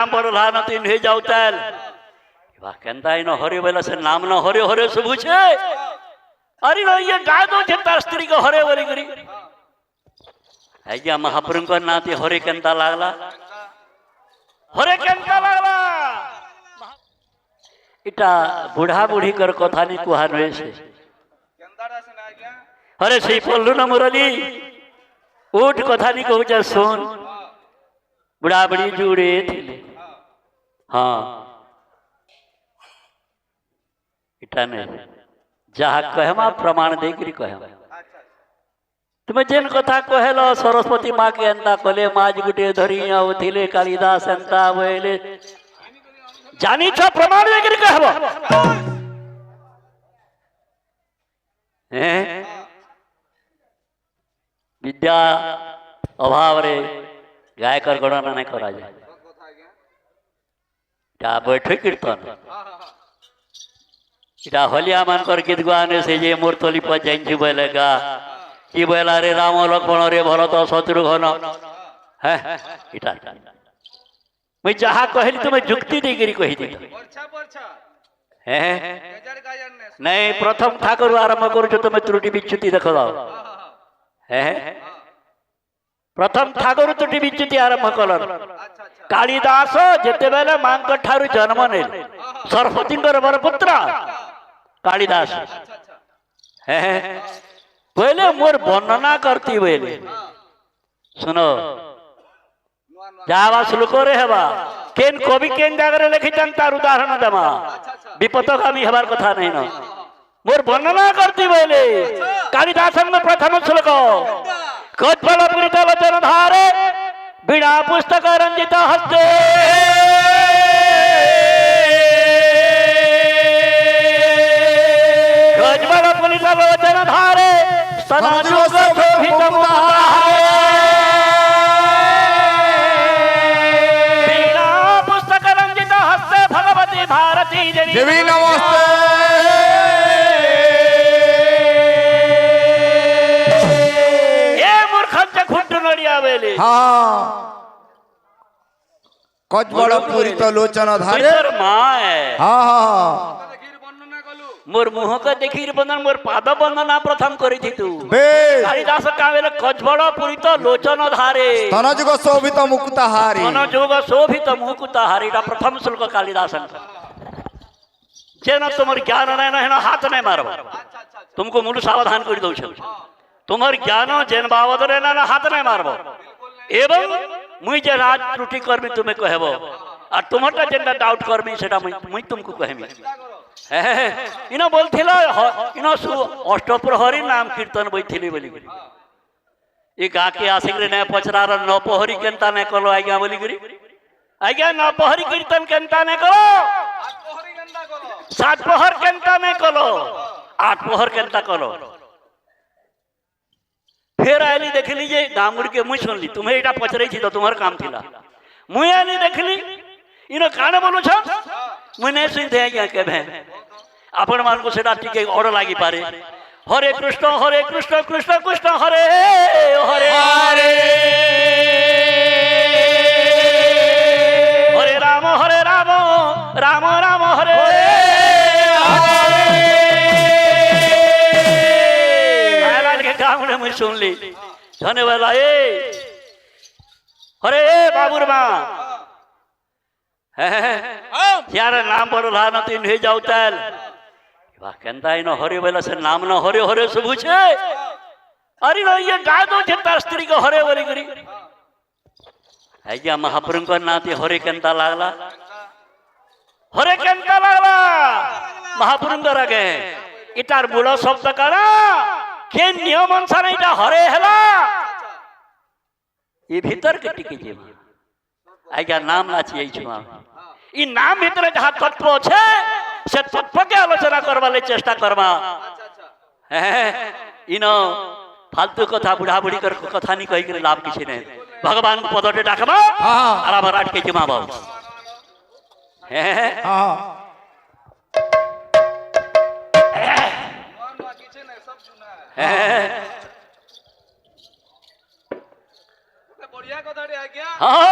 पड़ला न तीन हो जाऊताल केंता इन हरे बोला से नाम न हरे हरे शुभु छे अरे न ये गाय दो छे तार स्त्री को हरे बोली करी आज्ञा महाप्रभु को नाती हरे केंता लागला हरे केंता लागला इटा बुढ़ा बुढ़ी कर कथा नी कुहा नय से अरे से पल्लू न मुरली उठ कथा नी कहू जा सुन बुढ़ा बुढ़ी जुड़े थिले हाँ इटा ने जहा कहमा प्रमाण दे करी कहमा तुम्हें जेन कथा कहलो सरस्वती माँ के अंता कले माज गुटे धरिया उथिले कालिदास अंता बोले जानी छ प्रमाण दे करी कहबो हैं विद्या अभाव रे गाय कर गणना नहीं करा जाए ता बैठे कीर्तन इटा हलिया मान कर गीत गाने से जे मूर्तली पर जाइन बोलेगा कि बोला रे राम लक्ष्मण रे भरत शत्रुघ्न है इटा मैं जहा कहली तुम्हें जुक्ति दे गिरी कही दी नहीं प्रथम ठाकुर आरंभ करू तुम्हें त्रुटि विच्युति देख दाओ है प्रथम ठाकुर त्रुटि विच्युति आरंभ कलर कालिदास जेते बेले मांक ठारु जन्म ने सरस्वती पुत्र कालिदास है बोले मोर वर्णना करती बोले सुनो जावा श्लोक रे हेबा केन कवि केन जागरे लिखितन तार उदाहरण देमा विपतगामी हेबार कथा नहीं न मोर वर्णना करती बोले कालिदासन में प्रथम श्लोक कज्जल पुरित वचन धारे बीणा पुस्तक रंजित हस्ते कज्जल पुरित वचन धारे सदा युग शोभित मुहारे बीणा पुस्तक रंजित हस्ते भगवती भारती देवी नमस्ते कज्जल पुरित लोचन धारे मोर मुह को देखी बंधन मोर पाद बंदना प्रथम करी थी तू कालिदास कावेले कज्जल पुरित लोचन धारे तनजुग शोभित मुकुटहारी तनजुग शोभित मुकुटहारी रा प्रथम श्लोक कालिदासन जेना तुमर ज्ञान नहीं ना हाथ नहीं मारबो तुमको मूल सावधान कर दउ छ तुमर ज्ञान जेन बावद रे ना हाथ नहीं मारबो एवं मुई जे राज त्रुटि करमी तुम्हें कहबो और तुमटा जेनटा डाउट करमी सेटा मुई तुमको कहमी इनो बोलथिला इनो अष्टप्रहरी नाम कीर्तन बैठिली बोली ए गा के आसिक रे ने पचरार नपहरी केनता ने कलो आज्ञा बोली करी आज्ञा नपहरी कीर्तन केनता ने कलो सात पहर केनता ने कलो आठ पहर केनता कलो फिर आयली देख लीजिए गामुड़ के मुझ सुन ली तुम्हें एटा पचरई थी तो तुम्हार काम थिला मुई आयली देख ली इनो काने बोलू छ मुई नहीं सुन दे क्या के भे आपण मान को सेटा टिके ओड़ लागी पारे हरे कृष्ण कृष्ण कृष्ण हरे हरे हरे हरे राम राम राम हरे मुझे सुन ली धने वाला ए अरे बाबूर माँ यार नाम पड़ला न तीन हो जाऊताल केंता इन हरे बोला से नाम न हरे हरे शुभु छे अरे न ये गाय दो छे तार स्त्री को हरे बोली करी आज्ञा महाप्रभु को नाती हरे केंता लागला हरे केंता लागला महाप्रभु को रगे इटार मूल शब्द करा के नियम अनुसार इटा हरे हला ये भीतर के टिके जे आज्ञा नाम ना चाहिए छुआ ई नाम भीतर जहां तत्व छे से तत्व के आलोचना करवा ले चेष्टा करवा इनो फालतू कथा बुढ़ा बुढ़ी कर कथा नहीं कही कर लाभ किसी नहीं भगवान को पदटे डाकबा आरा भराट के जमा बाबू हां बढ़िया कथा रे आज्ञा हां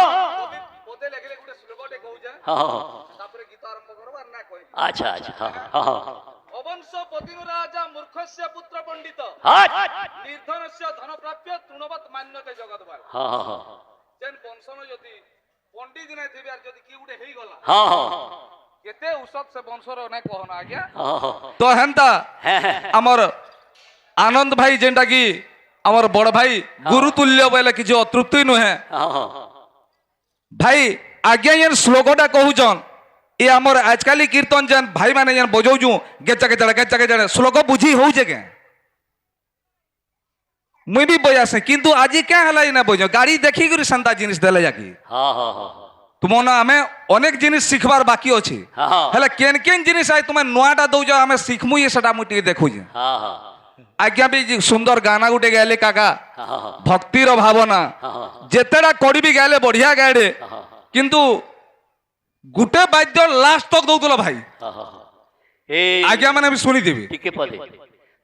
पोते लेखले गुटे শ্লোকটে কହୁছে হ্যাঁ হ্যাঁ তারপরে গীত আরম্ভ করব আর না কই আচ্ছা আচ্ছা হ্যাঁ হ্যাঁ অবংশ পতির রাজা মূর্খস্য পুত্র পণ্ডিত হ্যাঁ নির্ধনস্য ধন প্রাপ্য তৃণবৎ মান্যতে জগৎবার হ্যাঁ হ্যাঁ যেন বংশন যদি পণ্ডিত নাই থিবে আর যদি কি উঠে হেই গলা হ্যাঁ হ্যাঁ কেতে ঔষধ সে বংশর নাই কহনা আজ্ঞা হ্যাঁ তো হেন্তা হ্যাঁ আমার আনন্দ ভাই যেটা কি আমার বড় ভাই গুরুতুল্য বলে কিছু অতৃপ্তি নুহে ভাই আজ্ঞা যেন শ্লোকটা কহুছন এ আমার আজকালি কীর্তন যেন ভাই মানে যেন বজাউছু গেচা গেচা শ্লোক বুঝি হউছে কে মুই বি বজাসে কিন্তু আজি কে হেলাই না বজ গাড়ি দেখি করে শান্তা জিনিস দেলে যাকি হ্যাঁ হ্যাঁ হ্যাঁ তুম না আমি অনেক জিনিস শিখবার বাকি আছে হ্যাঁ হেলে কেন কেন জিনিস আই তুমি নয়াটা দৌছ আমি শিখমু সেটা মুই টিকে দেখুছি হ্যাঁ হ্যাঁ আজ্ঞা বি সুন্দর গানা গুটে গাইলে কাকা হ্যাঁ ভক্তির ভাবনা যেতেটা করিবি গাইলে বঢ়িয়া গাইলে কিন্তু গুটে বাদ্য লাস্ট তক দৌতল ভাই এই আজ্ঞা মানে আমি শুনিদিবি টিকে পদে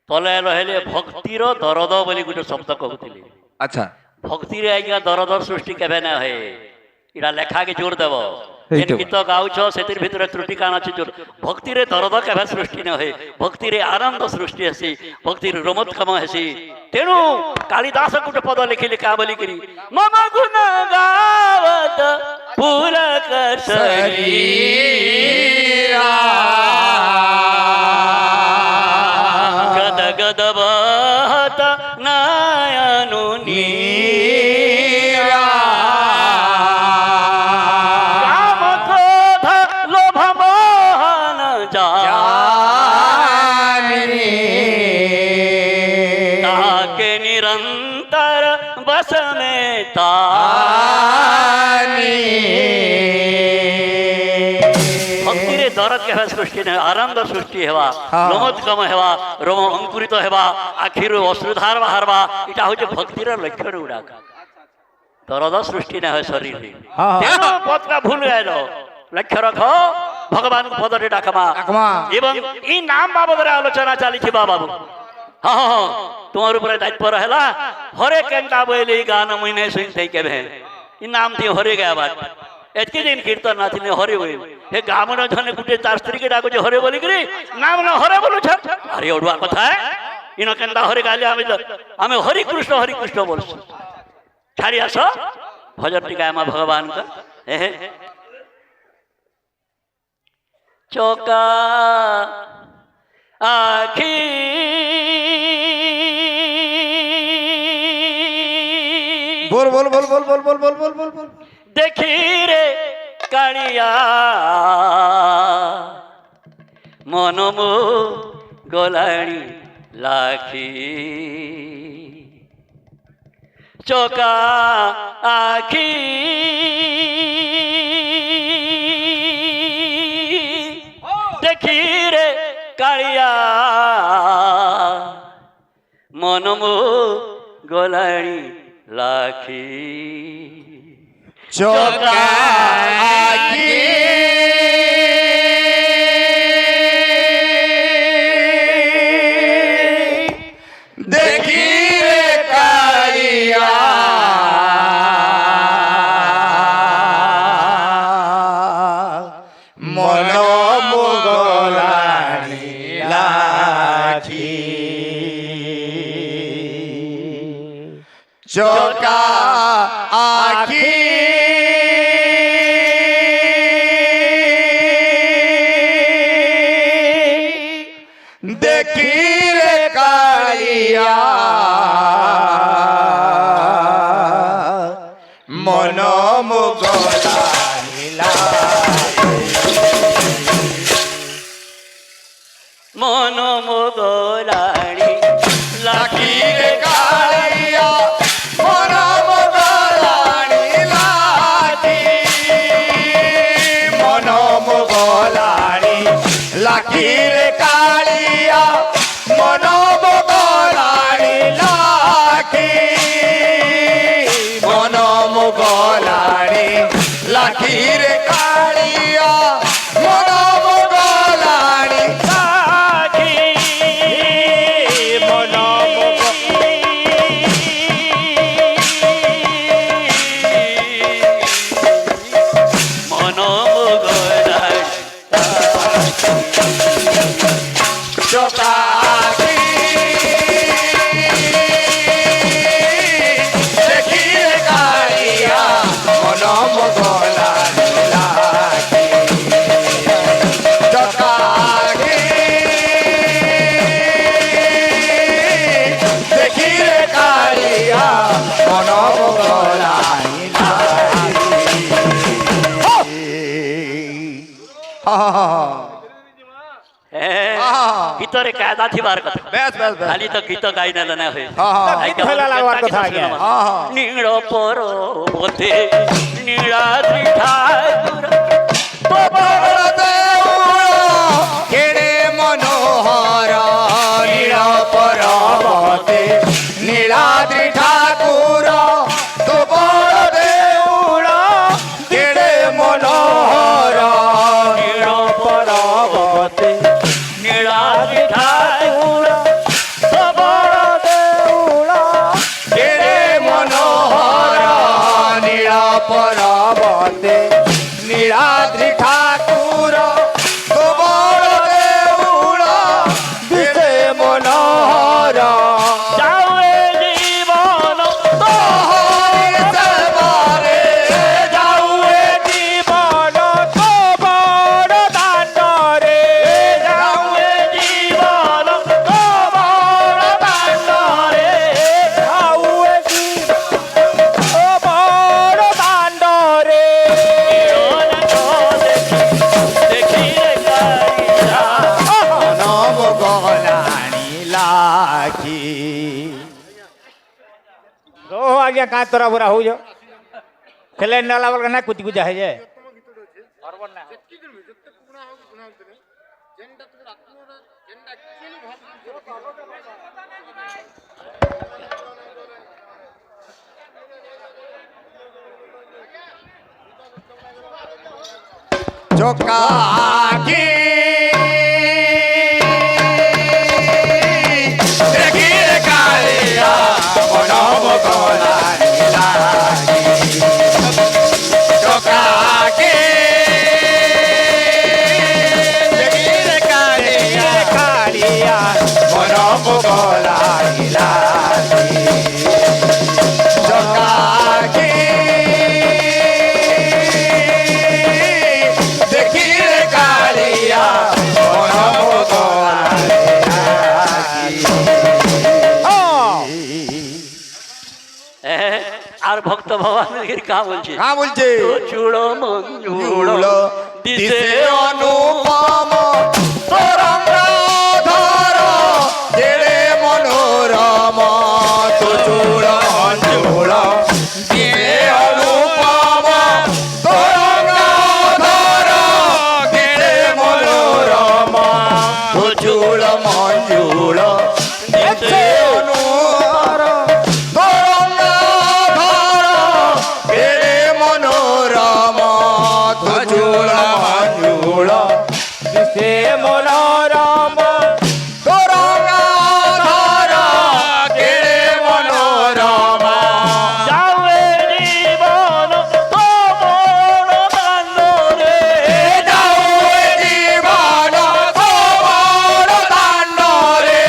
তলে রহিলে ভক্তির দরদ বলি গোটে শব্দ কହୁଥିଲି আচ্ছা ভক্তিরে আজ্ঞা দরদর সৃষ্টি কেবে না হয়ে এটা লেখাকে জোর দেব এইটো। যেন গীত গাউছ সেতির ভিতরে ত্রুটি কাণ আছে জোর ভক্তিরে দরদ কেবে সৃষ্টি না হয়ে ভক্তিরে আনন্দ সৃষ্টি হেসি ভক্তির রমৎকম হেসি তেণু কালিদাস গোটে পদ লিখিলে কা বলি করি মম গুণ গাवत পুলক শরীরা গদ গদ বহত নয়নু নীরা কাম ক্রোধ লোভ মোহন জানি তাকে নিরন্তর বস মে তানি ভক্তিরে দরদ কেবা সৃষ্টি নয় আনন্দ সৃষ্টি হেবা রমৎকম হেবা রোম অঙ্কুরিত হেবা আখিরু অশ্রুধার বাহারবা এটা হচ্ছে ভক্তির লক্ষণ গুড়াক দরদ সৃষ্টি না হয় শরীরে তেণু পদটা ভুল গেল লক্ষ্য রখ ভগবান পদটি ডাকমা ডাকমা। এবং এই নাম বাবদরে আলোচনা চালিছি বাবু হ্যাঁ হ্যাঁ তোমার উপরে দায়িত্ব রহেলা হরে কেনটা বইলি গান মুই নাই শুনতে কেবে এই নাম দিয়ে হরে গাবার এতকে দিন কীর্তন না ଥିଲେ হরে বই হে গামন জনে গুটে তার স্ত্রীকে ডাকুছে হরে বলি করি নাম না হরে বলুছ আরে ওড়ুয়া কথা ইনো কেনটা হরে গালে আমি হরি কৃষ্ণ বলছি ছাড়ি আস ভজন টিকা আমা ভগবান কা চোকা আখি बोल बोल बोल बोल बोल बोल बोल बोल बोल बोल देखी रे कालिया मनमो गलाणी लाखी चोका आखी देखी रे कालिया मनमो गलाणी लाखी चौका आखी देखी रे कालिया मनो मुगलानी लाखी चौका आखी মুগলাই চকাকি দেখিরে কালিয়া মন মগলা নীলাকি চকাকি দেখিরে কালিয়া মন মগলা গীতরে কায়দা থিবার কথা বেশ বেশ বেশ খালি তো গীত গাই না না হয়ে গীত ফেলা লাগবার কথা আজ্ঞা নীল পর্বতে নীলাদ্রি ঠাকুর কেড়ে মনোহর নীল পর্বতে নীলাদ্রি ঠাকুর তো বড় দেউল কেড়ে মনোহর নীল পর্বতে নীলাদ্রি ঠাকুর কেড়ে মনোহর নীল পর্বতে নীলাদ্রি ঠাকুর তো বড় দেউল কেড়ে মনোহর যাওয়ে জীবন তোহরি সেবারে যাউয়ে জীবন তো বড় দাণ্ডরে যাওয়ে জীবন তোমার দাণ্ডরে যাউয়ে জীবন তো বড় দাণ্ডরে দেখি রে কালিয়া নব গলানি লাখি रो आज्ञा कहाँ तोरा बुरा हो जाओ खेले नाला वाला ना कुछ कुछ है जे চকাকি দেখিরে কালিয়া নব গলানি লাখি চকাকি দেখিরে কালিয়া কালিয়া নব গলানি লাখি চকাকি দেখিরে কালিয়া নব গলানি আর ভক্ত ভবানীর কা বলছে হ্যাঁ বলছে তো চূড়ো মঞ্জুড়ো দিশে অনুপম তরঙ্গ ধর জেড়ে মনোরম তো চূড় অঞ্চুল দিশে অনুপম তরঙ্গ ধর জেড়ে মনোরম তো চূড় মঞ্জুল দিশে অনুর তরঙ্গ ধর জেড়ে মনোরম তো চূড় মঞ্জুল से मनोरम তরঙ্গ ধর কেড়ে মনোরমা যাওয়ে জীবন তোমার দাণ্ডরে যাউয়ে জীবন তোমার দাণ্ডরে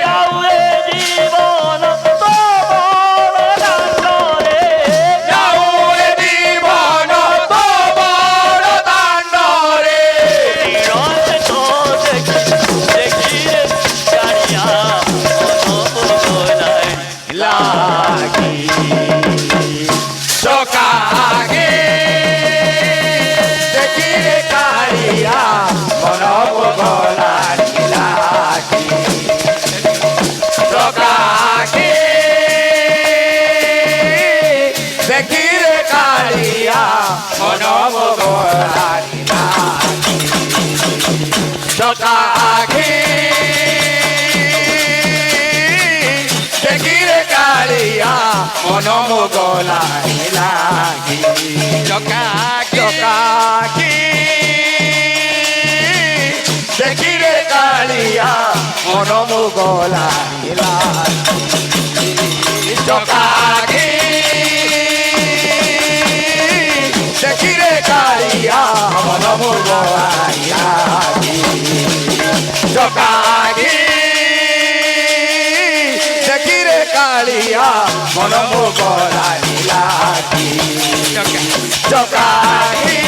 যাওয়ে জীবন তোমার দাণ্ডরে যাউয়ে জীবন তোমার দাণ্ডরে রথ তো দেখি রে কালিয়া মনোলাই লাগি চকাগে দেখিরে কালিয়া মনব গলানি লাগি চকাগে দেখিরে কালিয়া মনব গলানি লাগি চকাগে দেখিরে কালিয়া মনম গলানি লাগি চকাকি দেখিরে কালিয়া মনম গলানি লাগি চকাকি দেখিরে কালিয়া বড়াইয়াছি জকাগি দেখি রে কালিয়া মন বড়াইলাছি জকাগি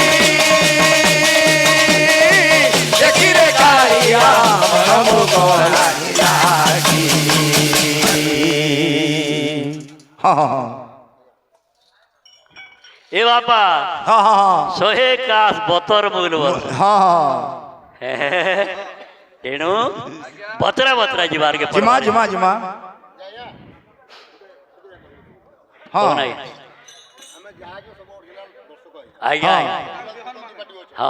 দেখি রে কালিয়া মন বড়াইলাছি এ বাপা হ্যাঁ হ্যাঁ শহে কাশ বতর মূল হ্যাঁ তেଣୁ ବତରା ବତରା ଯିବାର୍କେ ଜିମା ଜିମା ଜିମା ହଁ ଆଜ୍ଞା ଆଜ୍ଞା ହଁ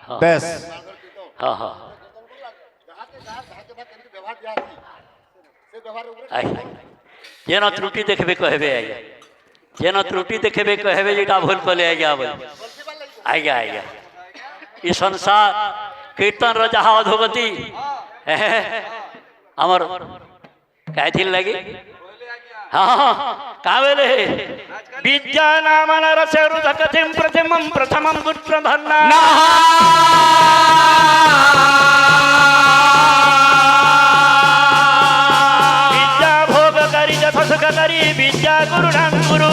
ହଁ ବେଶ ହଁ ହଁ ଆଜ୍ଞା ଯେନ ତ୍ରୁଟି ଦେଖବେ କହିବେ ଆଜ୍ଞା ଯେନ ତ୍ରୁଟି ଦେଖବେ କହିବେ ଯେଟା ଭୁଲ କଲେ ଆଜ୍ଞା ବୋଲେ ଆଜ୍ଞା ଆଜ୍ଞା ଇ ସଂସାର କୀର୍ତ୍ତନର ଯାହା ଅଧୋଗତି ଆମର କାହିଁଥିର୍ ଲାଗି ହଁ କାଁ ବେଲେ ବିଦ୍ୟା ନାମ ନରସରୁ ଧକଥିಂ ପ୍ରଥମଂ ପ୍ରଥମଂ ଗୁତ୍ର ଧନ୍ନା ବିଦ୍ୟା ଭୋଗ କରି ଯଥ ସୁଖ କରି ବିଦ୍ୟା ଗୁରୁ ଗୁରୁ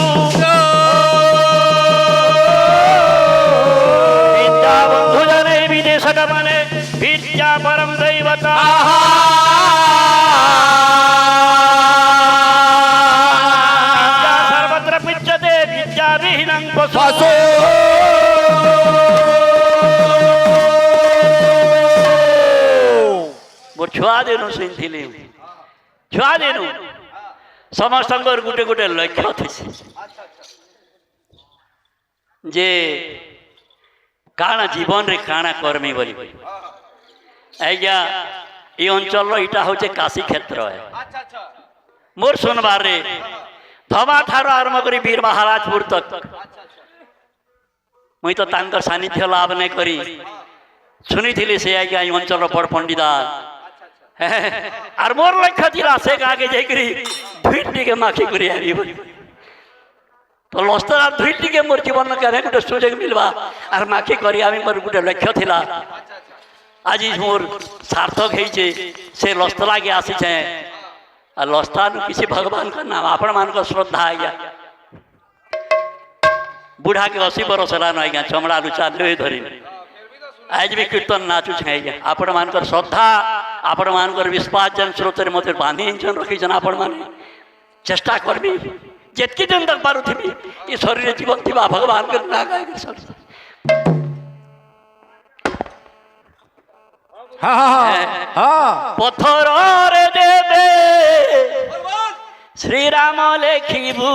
ବିଦ୍ୟା ବନ୍ଧୁ ଜନେ ବିଦେଶ ଗମନେ ବିଦ୍ୟା ପରମ ଦୈବତା ବିଦ୍ୟା ସର୍ବତ୍ର ପୂଜ୍ୟତେ ବିଦ୍ୟା ବିହୀନଂ ପଶୁ ମୋ ଛୁଆ ଦିନୁ ଶୁଣିଥିଲି ଛୁଆ ଦିନୁ ସମସ୍ତଙ୍କର ଗୋଟେ ଗୋଟେ ଲକ୍ଷ୍ୟ ଥିସି ଯେ କାଣା ଜୀବନରେ କାଣା କର୍ମି ବୋଲି ଆଜ୍ଞା এই অঞ্চলর এটা হচ্ছে কাশী ক্ষেত্র মোর শুনবারে ধমা ঠার আরম্ভ করি বীর মহারাজপুর তক মুই তো তাঙ্কর সান্নিধ্য লাভ নাই করি শুনিଥିଲି সে আজ্ঞা এই অঞ্চলর বড় পণ্ডিতা আর মোর লক্ষ্য ছিল সে আগে যাইকরি ধুইট টিকে মাখি করে আনি তো লস্তরার ধুইট টিকে মোর জীবন কেন গোটে সুযোগ মিলবা আর মাখি করি আমি মোর গোটে লক্ষ্য লা আজি মোর সার্থক হয়েছে সে লস্তলাকে আসিছে আর লস্তানু কিছু ভগবান নাম আপন মান শ্রদ্ধা আজ্ঞা বুढ़ा के 80 बरस हेलान आज्ञा चमड़ा लुचा लुहे धरी आज भी कीर्तन नाचुछे आज्ञा आपण मानकर श्रद्धा आपण मानकर विश्वास जन स्रोतर मते बांधी जन रखीछन आपण माने चेष्टा करबी जेतकी दिन तक पारुथिबी ई शरीर जीवन थिबा भगवान के ना गाय के सब हाँ हाँ हाँ पत्थर रे देवे श्री राम लेखिबू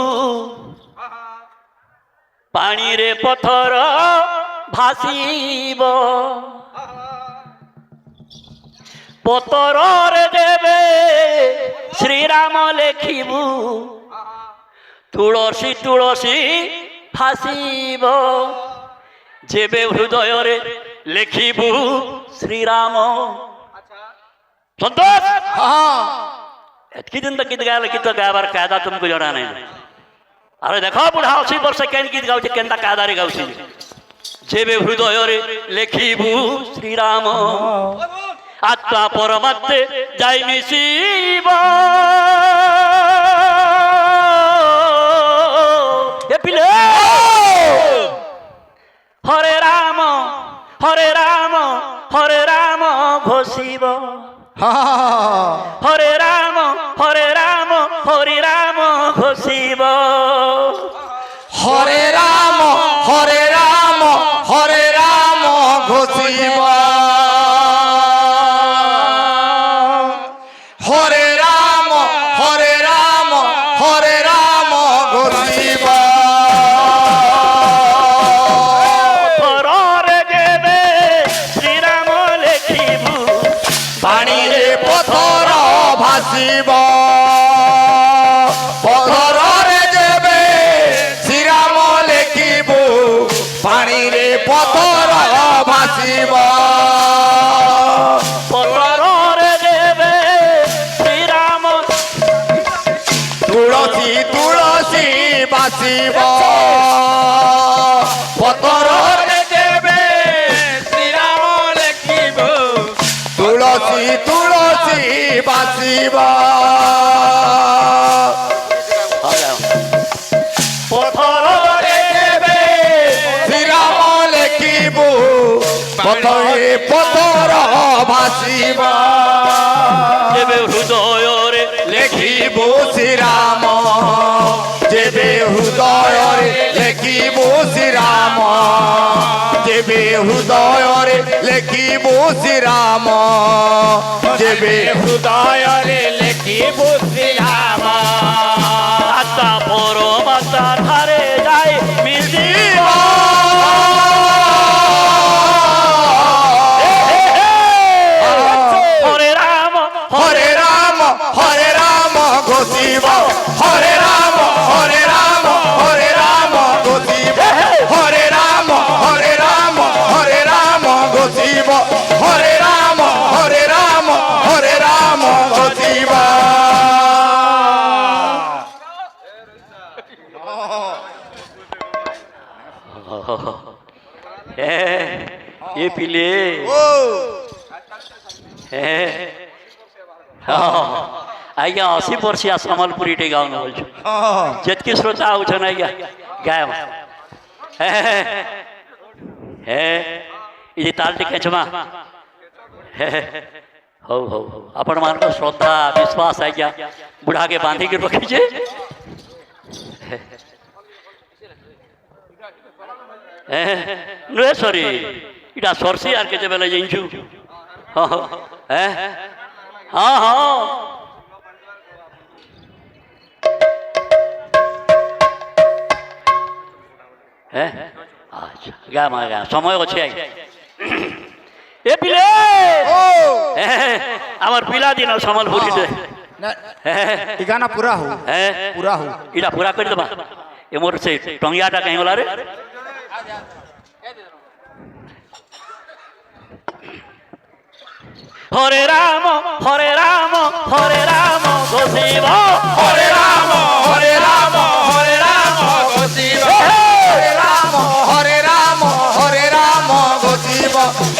पानी रे पत्थर भासीब पत्थर रे देवे श्री राम लेखिबू तुलसी तुलसी भासीब जेबे हृदय रे लेखिबू श्री राम संतोष हाँ एतकी दिन तक गीत गायल गीत गायबार कायदा तुमको जड़ा नहीं अरे देखो बुढ़ा 80 वर्ष केन गीत गाउछे केनता कायदा रे गाउछे जेबे हृदय रे लेखिबू श्री राम आत्मा परमात्मे जाई मिशिब ए पिले हरे राम हरे राम हरे राम घोषिब हाँ हरे राम हरे राम हरि राम घोषिब हरे राम हरे राम हरे राम घोषिब हरे राम हरे राम हरे राम घोषिब पत्थर देवे श्री राम लेखिबू पानी रे पत्थर भासिब पत्थर रे देवे श्री राम বাঁচিব পতর দেবে শ্রীরাম লেখিব তুলসী তুলসী বাঁচিব পথরে দেবে শ্রীরাম লেখিব পথরে পতর ভাসিব যেবে হৃদয়রে লেখিব শ্রীরাম যেবে হৃদয়রে লেখিব শ্রীরাম যেবে হৃদয়রে লেখিব শ্রীরাম যেবে হৃদয়রে লেখিব শ্রীরাম আত্মা পরমাত্মা ধারে যায় মিলিব হরে রাম হরে রাম হরে রাম ঘোষিব হরে রাম হরে রাম হরে রাম ঘোষিব হরে রাম হরে রাম হরে রাম ঘোষিব হরে রাম হরে রাম হরে রাম ঘোষিব এ পিলে ଆଜ୍ଞା 80 ବର୍ଷିଆ ସମ୍ବଲପୁରୀଟେ ଗାଉନ ବୋଲଛୁ ଯେତିକି ଶ୍ରୋତା ଆଉଛନ୍ ଆଜ୍ଞା ଗାୟ ହେ ଏ ତାଲଟି ଖେଚମା ହଉ ହଉ ହଉ ଆପଣମାନଙ୍କ ଶ୍ରଦ୍ଧା ବିଶ୍ୱାସ ଆଜ୍ଞା ବୁଢ଼ାକେ ବାନ୍ଧିକି ରଖିଛେ ନୁହେଁ ସରି ଏଇଟା ସରସି ଆର୍ କେତେବେଳେ ଯାଇଛୁ ହଁ ହଁ ହଁ আচ্ছা গা মা গা সময় আছে আଜ୍ଞା এ পিলে আমার পিলাদিন সম্বলপুরীতে ଏ ଗାନା ପୁରା ହଉ ପୁରା ହଉ ଏଇଟା ପୁରା କରିଦେବା ଏ ମୋର ସେ ଟଙ୍ଗିଆଟା କାହିଁ ଗଲା ରେ হরে রাম হরে রাম হরে রাম ঘোষিব হরে রাম হরে রাম হরে রাম ঘোষিব হরে রাম হরে রাম হরে রাম ঘোষিব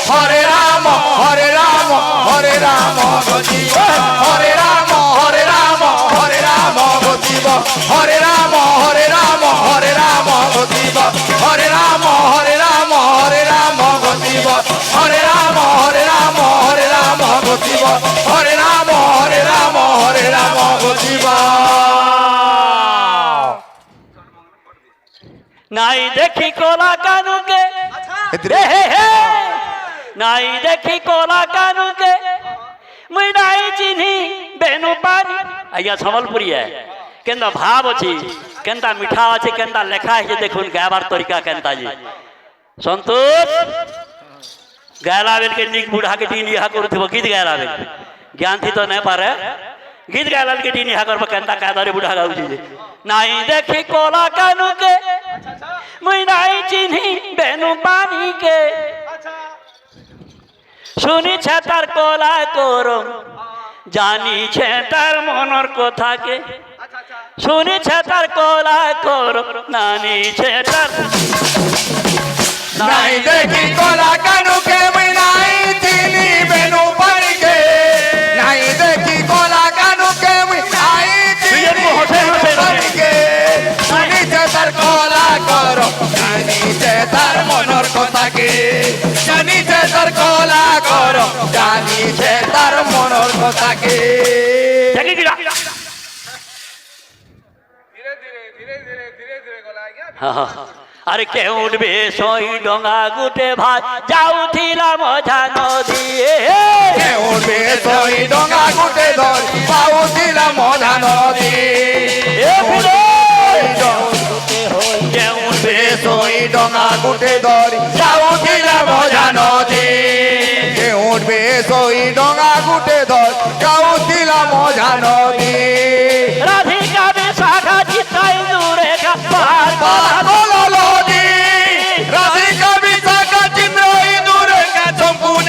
হরে রাম হরে রাম হরে রাম ঘোষিব হরে রাম হরে রাম হরে রাম ঘোষিব হরে রাম হরে রাম হরে রাম ঘোষিব হরে রাম হরে রাম হরে রাম ঘোষিব হরে রাম হরে রাম হরে রাম ঘোষিব হরে রাম হরে রাম হরে রাম ঘোষিব নাই দেখি কলা কানুকে নাই দেখি কলা কানুকে মুই নাই চিহ্নি বেনু পানি আজ্ঞা সম্বলপুরী কেনতা ভাব ଅଛି কেনতা মিঠা আছে কেনতা লেখা আছে দেখুন গাবার তরিকা কেনতা জি সন্তোষ গায়লা বেল के निक बुढ़ा के टीन यहा करथबो गीत गायला बेल ज्ञान थी तो नहीं पारे गीत गायला के टीन यहा करबो केनता कादरे बुढ़ा गाउची নাই দেখি কলা কানুকে মুই নাই চিহ্নি বেনু পানিকে শুনিছে তার কলা করম জানিছে তার মনের কথাকে শুনিছে তার কলা করম জানিছে তার নাই দেখি কলা কানুকে মুই নাই চিনি বেনু পানিকে নাই দেখি কলা কানুকে মুই নাই চিনি বেনু পানিকে শুনিছে তার কলা কর জানিছে তার মনের কথাকে জানিছে তার কলা কর জানিছে তার মনের কথাকে দেখি কিরা ধীরে ধীরে ধীরে ধীরে ধীরে ধীরে গলা আজ্ঞা আরে কে উঠবে সই ডঙ্গা গুটে ভাই যাউথিলা মঝা নদী কে উঠবে সই ডঙ্গা গুটে ধর পাউথিলা মধা নদী কে উঠবে সই ডঙ্গা গুটে ধর যাউথিলা মধা নদী কে উঠবে সই ডঙ্গা গুটে ধর যাউথিলা মধা নদী রাধিকা বিশাখা চিত্তাই দূরে পার পাগল নদী রাধিকা বিশাখা চিন্দ্রাই দূরে সম্পূর্ণ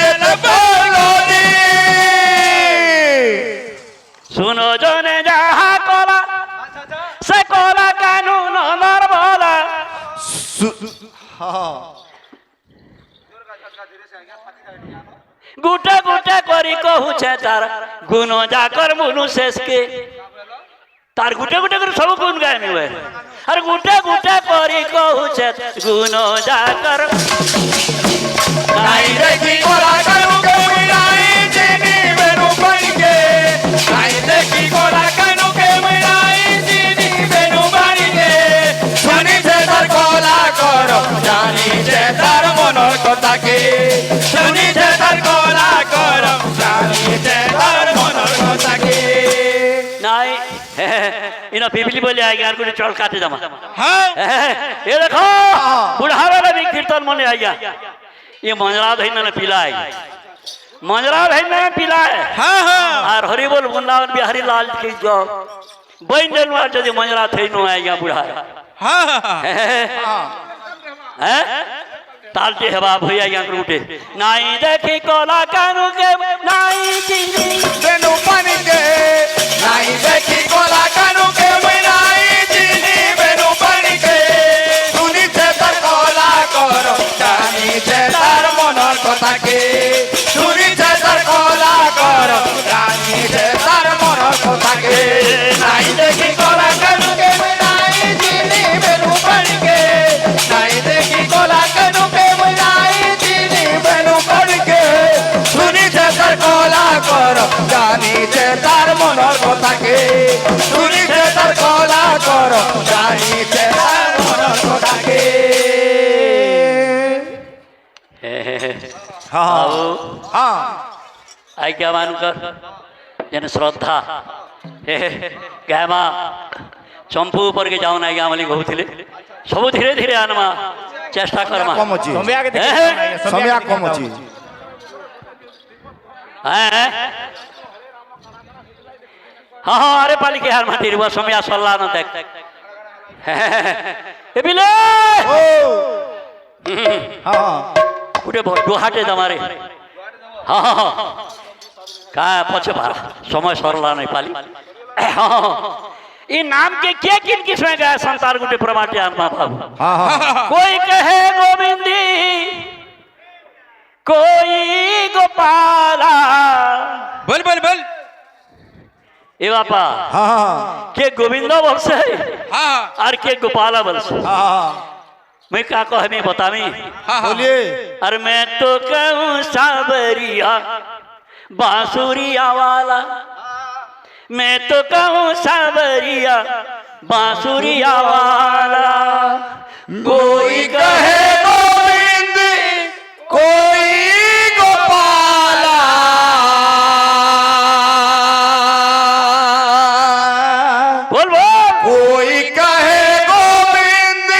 নদী শুনো জনে যাহা কলা সে কলা কানু নন্দন गुटे गुटे करी कहूछे तार गुण जाकर मुनु शेष के तार गुटे गुटे कर सब गुण गाय में हुए अरे गुटे गुटे करी कहूछे गुण जाकर नहीं देखी कोला कनु के मिलाई जीनी बेनु बन के नहीं देखी कोला कनु के मिलाई जीनी बेनु बन के सुनी से तार कोला करो जानी से तार मनर कथा के सुनी से तार कोला करो जानी से तार मनर कथा के नहीं इना पिपली बोले आएगा यार कुछ चौल काटे जमा हाँ ये देखो बुढ़ावे में भी कीर्तन मने आया ये मंजरा धैन ने पिला है मंजरा धैन ने पिला है हाँ हाँ और हरि बोल वृंदावन बिहारी लाल की जो बन देलवा जदी मंजरा थैनो आएगा बुढ़ा हाँ हाँ हैं तालते हवा भैया यहाँ रूटे नाई देखी कोला कानू के नाई चिंगी बेनु बन के नहीं देखी कोला कनु के मिलाई जीनी बेनु बन के सुनी से तार कोला करो जानी से तार मनर कथा के सुनी से तार कोला करो जानी से तार मनर कथा के नहीं देखी कोला कनु के मिलाई जीनी बेनु बन के नहीं देखी कोला कनु के मिलाई जीनी बेनु बन के सुनी से तार कोला करो जानी से तार मनर कथा के सुनी से तार कोला करो जानी से तार मनर कथा के हाँ आई क्या मान कर जन श्रद्धा गामा चंपू ऊपर के जाओ ना गामली कहूले सब धीरे धीरे आनमा चेष्टा करमा सोम्या के समय कम अछि हाँ हाँ अरे पाली के हार माटी रुआ समय सल्ला न देख ए बिले उठे डोहाटे दमारे हाँ हाँ का पछे भारा समय सरला नहीं पाली हाँ ये नाम के क्या किन किस्में गया संतार गुटे प्रमाटे आत्मा बाबू कोई कहे गोविंदी कोई गोपाला बोल बोल बोल ए बापा के गोविंदा बोल से हाँ और के गोपाला बोल से मैं क्या कह मैं बतावी बोलिए अरे मैं तो कहूँ सावरिया बांसुरिया वाला मैं तो कहूँ सावरिया बांसुरिया वाला कोई कहे गोविंद कोई गोपाला बोल बोल कोई कहे गोविंद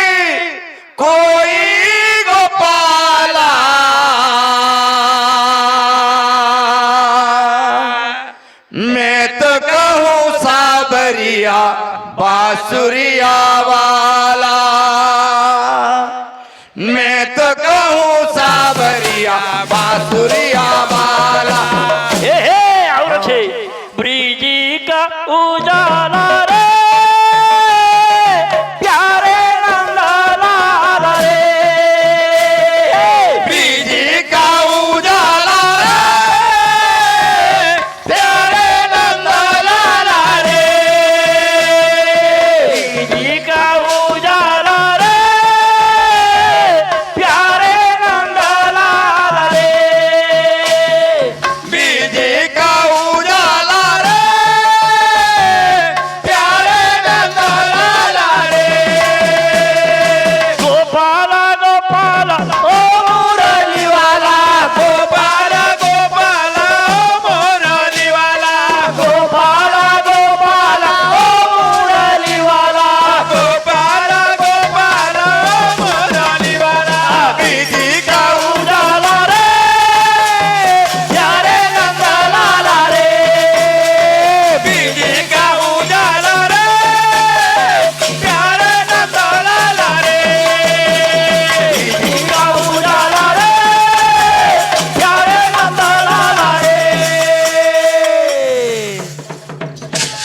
कोई गोपाला मैं तो कहूँ साबरिया बांसुरिया वाला